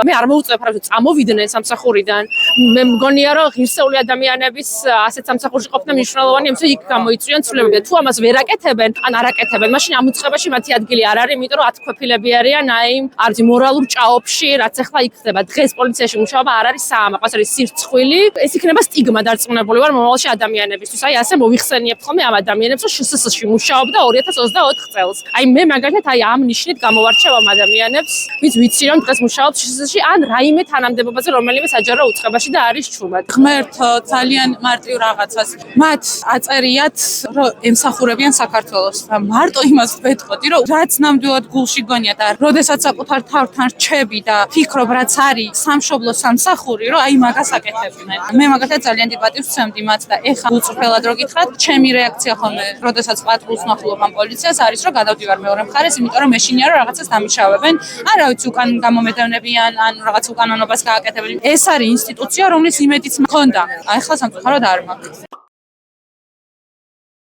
მე არ მოუწევ რომ წამოვიდნენ სამსახურიდან. მე მგონია რომ ღირსეული ადამიანების ასეთ სამსახურში ყოფნა მნიშვნელოვანია, იმიტომ იქ გამოიწვიან ცვლილებები. თუ ამას ვერ აკეთებენ, ან არ აკეთებენ, მაშინ ამ უწყებაში მათი ადგილი არ არის, იმიტომ რომ ათქვეფილები არიან აი ამ მორალურ ჭაობში, რაც ახლა იქ ხდება. დღეს პოლიციაში მუშაობა არ არის საამაყო, ეს არის სირცხვილი. ეს იქნება სტიგმა დარწმუნებული ვარ მომავალში ადამიანებისთვის. აი ასე მოიხსენიებთ ხოლმე ამ ადამიანებს, რომ შსს-ში მუშაობდა 2024 წელს. აი მე მაგალითად აი ამ ნიშნით გამოვარჩევ ამ ადამიანებს, ვინც ვიცი რომ დღეს მუშაობს შსს-ში ან რაიმე თანამდებობაზე რომელიმე საჯარო უწყებაში და არის ჩუმად. ღმერთო ძალიან მარტივ რაღაცას. მათ აწერიათ რომ ემსახურებიან საქართველოს. მარტო იმას ვეთყოდი რომ რაც ნამდვილად გულში გონია და როდესაც საკუთარ თავთან რჩები და ფიქრობ რაც არის სამშობლო სამსახური რომ აი მაგას აკეთებდნენ. მე მაგალითად ძალიან დიდ პატივს ვცემდი მათ და ეხა უწრფელად რო გითხრათ, ჩემი რეაქცია ხოლმე როდესაც პატრულს ნახულობ ამ პოლიციას არის რომ გადავდივარ მეორე მხარეს, იმიტომ რომ მეშინია რომ რაღაცას დამიშავებენ, ან რა ვიცი უკან გამომედოვნებიან, ან რაღაც უკანონობას გააკეთებენ. ეს არის ინსტიტუცია, რომლის იმედიც მქონდა. აი ახლა სამწუხაროდ არ მაქვს.